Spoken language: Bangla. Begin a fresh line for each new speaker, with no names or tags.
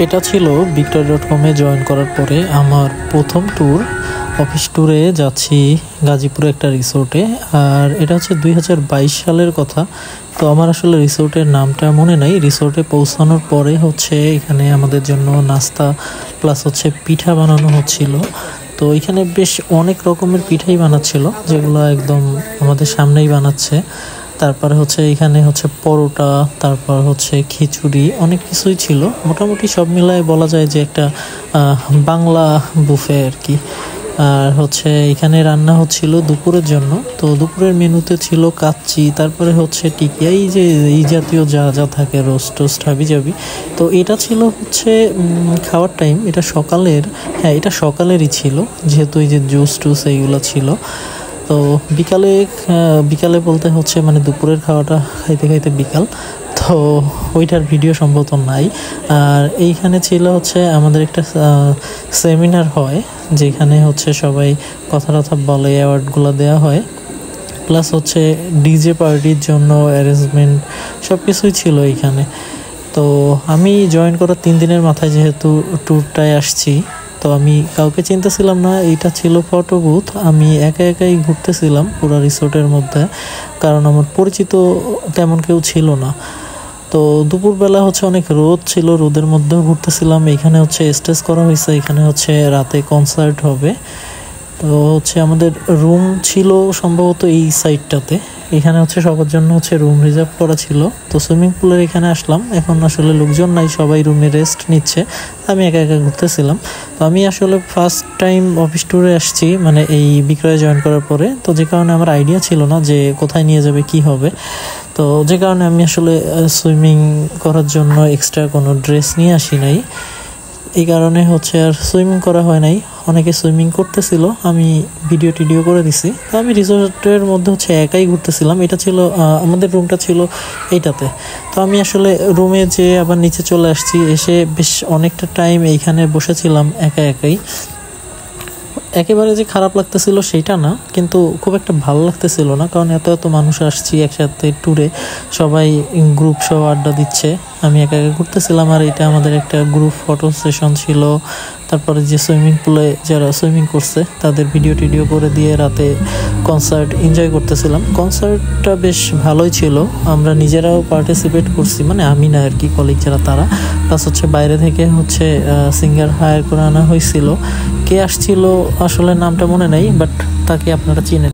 এটা ছিল victoria.com-এ জয়েন করার পরে আমার প্রথম ট্যুর। অফিস ট্যুরে যাচ্ছি গাজীপুরে একটা রিসোর্টে, আর এটা হচ্ছে 2022 সালের কথা। তো আমার আসলে রিসোর্টের নামটা মনে নাই। রিসোর্টে পৌঁছানোর পরে হচ্ছে এখানে আমাদের জন্য নাস্তা প্লাস হচ্ছে পিঠা বানানো হচ্ছিল। তো এখানে বেশ অনেক রকমের পিঠাই বানাচ্ছিল, যেগুলো একদম আমাদের সামনেই বানাচ্ছে। তারপরে হচ্ছে এখানে হচ্ছে পরোটা, তারপর হচ্ছে খিচুড়ি, অনেক কিছুই ছিল। মোটামুটি সব মিলায় বলা যায় যে একটা বাংলা বুফে আর কি। আর হচ্ছে এখানে রান্না হচ্ছিল দুপুরের জন্য। তো দুপুরের মেনুতে ছিল কাচ্চি, তারপরে হচ্ছে টিকিয়া, এই জাতীয় যা যা থাকে, রোস্ট টোস্ট হাবি জাবি। তো এটা ছিল হচ্ছে খাওয়ার টাইম। এটা সকালের, হ্যাঁ এটা সকালেরই ছিল, যেহেতু এই যে জুস টুস এইগুলো ছিল। তো বিকালে বলতে হচ্ছে মানে দুপুরের খাওয়াটা খাইতে খাইতে বিকাল। তো ওইটার ভিডিও সম্ভবত নাই। আর এইখানে ছিল হচ্ছে আমাদের একটা সেমিনার হয়, যেখানে হচ্ছে সবাই কথা বলে, অ্যাওয়ার্ডগুলো দেওয়া হয়। প্লাস হচ্ছে ডিজে পার্টির জন্য অ্যারেঞ্জমেন্ট সব কিছুই ছিল এইখানে। তো আমি জয়েন করার 3 দিনের মাথায় যেহেতু ট্যুরটায় আসছি, তো আমি কাউকে চিনতেছিলাম না। এইটা ছিল ফটো বুথ। আমি একাই ঘুরতেছিলাম পুরো রিসোর্টের মধ্যে, কারণ আমার পরিচিত তেমন কেউ ছিল না। তো দুপুরবেলা হচ্ছে অনেক রোদ ছিল, রোদের মধ্যেও ঘুরতেছিলাম। এখানে হচ্ছে স্টেজ করা হয়েছে, এখানে হচ্ছে রাতে কনসার্ট হবে। তো হচ্ছে আমাদের রুম ছিল সম্ভবত এই সাইডটাতে। এখানে হচ্ছে সবার জন্য হচ্ছে রুম রিজার্ভ করা ছিল। তো সুইমিং পুলের এখানে আসলাম, এখন আসলে লোকজন নাই, সবাই রুমে রেস্ট নিচ্ছে। আমি একা ঘুরতেছিলাম। তো আমি আসলে ফার্স্ট টাইম অফিস ট্যুরে আসছি, মানে এই বিক্রয়ে জয়েন করার পরে। তো যে কারণে আমার আইডিয়া ছিল না যে কোথায় নিয়ে যাবে, কি হবে। তো যে কারণে আমি আসলে সুইমিং করার জন্য এক্সট্রা কোনো ড্রেস নিয়ে আসি নাই। এই কারণে হচ্ছে আর সুইমিং করা হয় নাই। অনেকে সুইমিং করতেছিল, আমি ভিডিও টিডিও করে দিছি। তো আমি রিসোর্টের মধ্যে হচ্ছে একাই ঘুরতেছিলাম। এটা ছিল আমাদের রুমটা ছিল এইটাতে। তো আমি আসলে রুমে যে আবার নিচে চলে আসছি, এসে বেশ অনেকটা টাইম এইখানে বসেছিলাম একাই। একেবারে যে খারাপ লাগতেছিল সেইটা না, কিন্তু খুব একটা ভালো লাগতেছিল না, কারণ এত মানুষ আসছি একসাথে ট্যুরে, সবাই গ্রুপ সহ আড্ডা দিচ্ছে, আমি একা ঘুরতেছিলাম। আর এটা আমাদের একটা গ্রুপ ফটো সেশন ছিল। তারপরে যে সুইমিং পুলে যারা সুইমিং করছে তাদের ভিডিও টিডিও করে দিয়ে রাতে কনসার্ট এনজয় করতেছিলাম। কনসার্টটা বেশ ভালোই ছিল, আমরা নিজেরাও পার্টিসিপেট করছি, মানে আমি না আর কি, কলিগ যারা তারা। প্লাস হচ্ছে বাইরে থেকে হচ্ছে সিঙ্গার হায়ার করে আনা হয়েছিল। কে আসছিল আসলে নামটা মনে নেই, বাট তাকে আপনারা চিনেন।